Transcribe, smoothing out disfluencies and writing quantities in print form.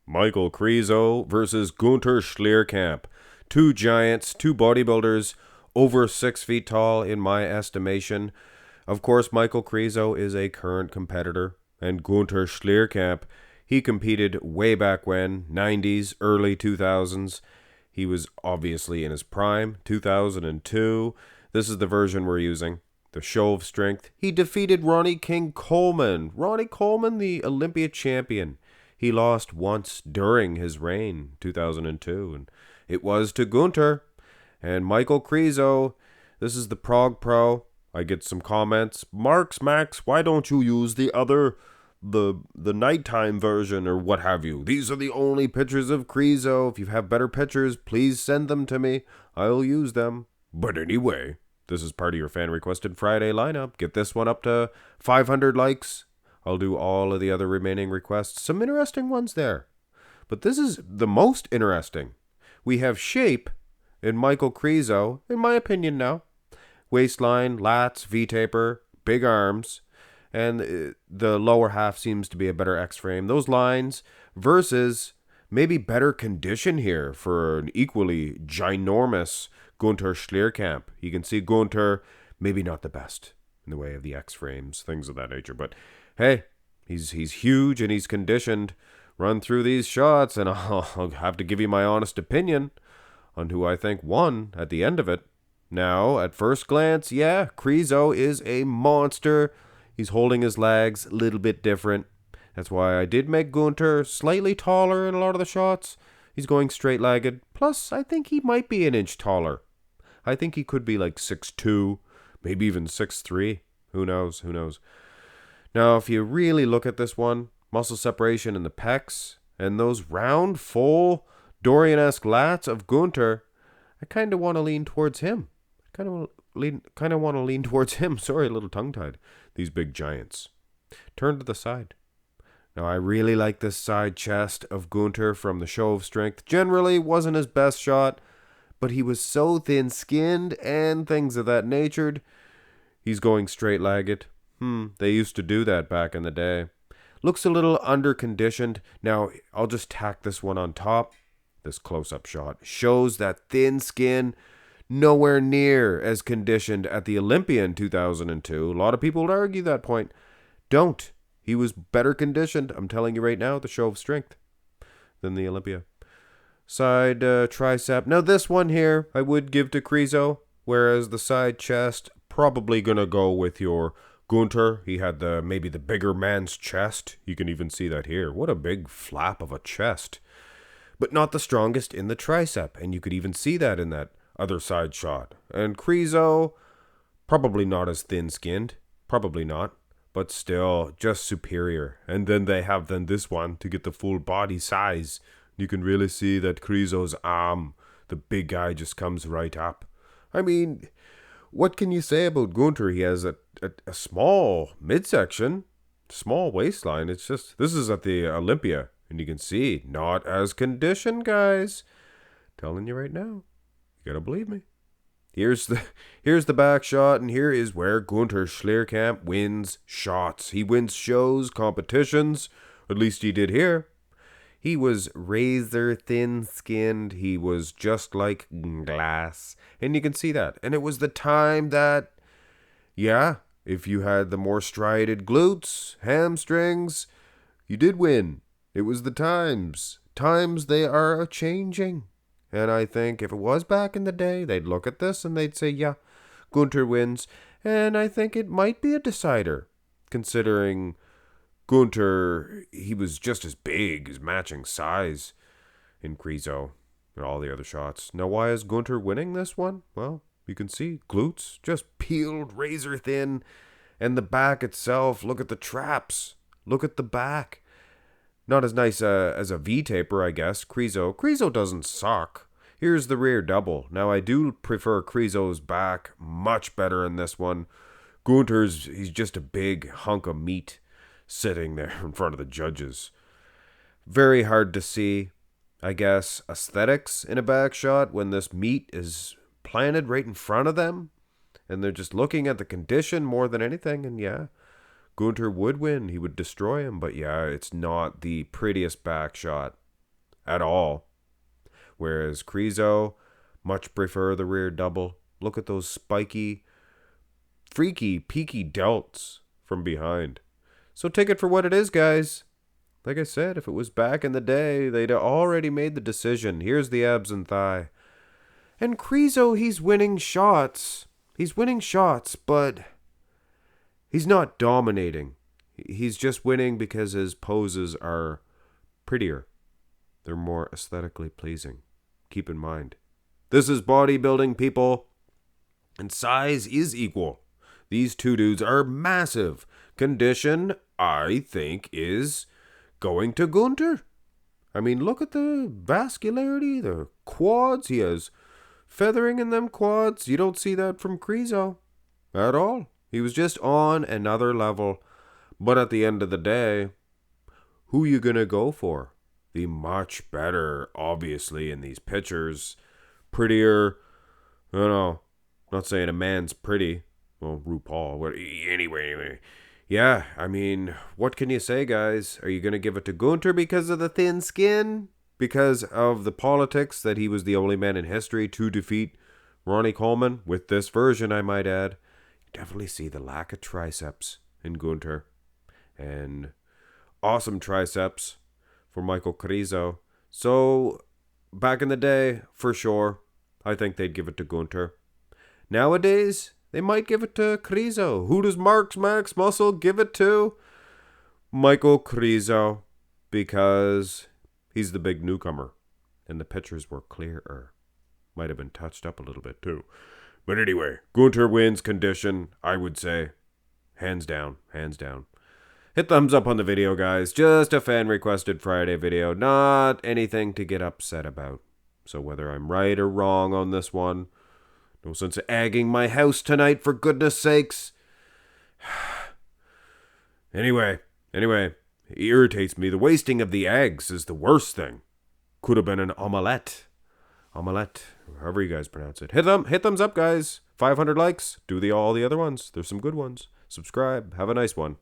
Michal Krizo versus Gunter Schlierkamp. Two giants, two bodybuilders, over 6 feet tall in my estimation. Of course, Michal Krizo is a current competitor, and Gunter Schlierkamp, he competed way back when, 90s, early 2000s. He was obviously in his prime, 2002. This is the version we're using. The show of strength. He defeated Ronnie King Coleman. Ronnie Coleman, the Olympia champion. He lost once during his reign, 2002, and it was to Gunter. And Michal Krizo, this is the Prague Pro. I get some comments. Max, why don't you use the nighttime version or what have you? These are the only pictures of Krizo. If you have better pictures, please send them to me. I'll use them. But anyway, this is part of your fan requested Friday lineup. Get this one up to 500 likes. I'll do all of the other remaining requests. Some interesting ones there. But this is the most interesting. We have shape in Michal Krizo, in my opinion now. Waistline, lats, V-taper, big arms, and the lower half seems to be a better X-frame. Those lines versus maybe better condition here for an equally ginormous Gunter Schlierkamp. You can see Gunter, maybe not the best in the way of the X-frames, things of that nature, but hey, he's huge and he's conditioned. Run through these shots and I'll have to give you my honest opinion on who I think won at the end of it. Now, at first glance, yeah, Krizo is a monster. He's holding his legs a little bit different. That's why I did make Gunter slightly taller in a lot of the shots. He's going straight-legged. Plus, I think he might be an inch taller. I think he could be like 6'2", maybe even 6'3". Who knows? Now, if you really look at this one, muscle separation in the pecs and those round, full, Dorian-esque lats of Gunter, I kind of want to lean towards him. Sorry, a little tongue-tied. These big giants. Turn to the side. Now, I really like this side chest of Gunter from the show of strength. Generally, wasn't his best shot, but he was so thin-skinned and things of that nature. He's going straight-legged. They used to do that back in the day. Looks a little under-conditioned. Now, I'll just tack this one on top. This close-up shot shows that thin skin, nowhere near as conditioned at the Olympia in 2002. A lot of people would argue that point. Don't. He was better conditioned, I'm telling you right now, the show of strength, than the Olympia. Side tricep. Now, this one here I would give to Krizo, whereas the side chest, probably going to go with your Gunter. He had maybe the bigger man's chest. You can even see that here. What a big flap of a chest. But not the strongest in the tricep, and you could even see that in that other side shot. And Krizo, probably not as thin-skinned. Probably not. But still, just superior. And then they have this one to get the full body size. You can really see that Krizo's arm, the big guy, just comes right up. I mean, what can you say about Gunter? He has a small midsection, small waistline. It's just, this is at the Olympia. And you can see, not as conditioned, guys. Telling you right now. You gotta believe me. Here's the back shot, and here is where Gunter Schlierkamp wins shots. He wins shows, competitions. At least he did here. He was razor thin-skinned. He was just like glass. And you can see that. And it was the time that, yeah, if you had the more striated glutes, hamstrings, you did win. It was the times. Times, they are a-changing. And I think if it was back in the day, they'd look at this and they'd say, yeah, Gunter wins. And I think it might be a decider, considering Gunter, he was just as big as matching size in Krizo and all the other shots. Now, why is Gunter winning this one? Well, you can see glutes just peeled razor thin. And the back itself, look at the traps. Look at the back. Not as nice as a V-taper, I guess. Krizo doesn't suck. Here's the rear double. Now, I do prefer Krizo's back much better in this one. Gunter's, he's just a big hunk of meat sitting there in front of the judges. Very hard to see, I guess, aesthetics in a back shot when this meat is planted right in front of them. And they're just looking at the condition more than anything. And yeah, Gunter would win. He would destroy him. But yeah, it's not the prettiest back shot. at all. Whereas Krizo, much prefer the rear double. Look at those spiky, freaky, peaky delts from behind. So take it for what it is, guys. Like I said, if it was back in the day, they'd already made the decision. Here's the abs and thigh. And Krizo, he's winning shots. He's winning shots, but he's not dominating. He's just winning because his poses are prettier. They're more aesthetically pleasing. Keep in mind, this is bodybuilding, people, and size is equal. These two dudes are massive. Condition, I think, is going to Gunter. I mean, look at the vascularity, the quads. He has feathering in them quads. You don't see that from Krizo at all. He was just on another level. But at the end of the day, who you gonna go for? The much better, obviously, in these pictures. Prettier. I don't know. Not saying a man's pretty. Well, RuPaul. But anyway. Yeah, I mean, what can you say, guys? Are you going to give it to Gunter because of the thin skin? Because of the politics that he was the only man in history to defeat Ronnie Coleman? With this version, I might add. You definitely see the lack of triceps in Gunter. And awesome triceps for Michal Krizo. So, back in the day, for sure, I think they'd give it to Gunter. Nowadays, they might give it to Krizo. Who does Mark's Max Muscle give it to? Michal Krizo, because he's the big newcomer. And the pictures were clearer. Might have been touched up a little bit too. But anyway, Gunter wins condition, I would say. Hands down, hands down. Hit thumbs up on the video, guys. Just a fan-requested Friday video. Not anything to get upset about. So whether I'm right or wrong on this one, no sense of egging my house tonight, for goodness sakes. Anyway, it irritates me. The wasting of the eggs is the worst thing. Could have been an omelette. Omelette, however you guys pronounce it. Hit thumbs up, guys. 500 likes. Do all the other ones. There's some good ones. Subscribe. Have a nice one.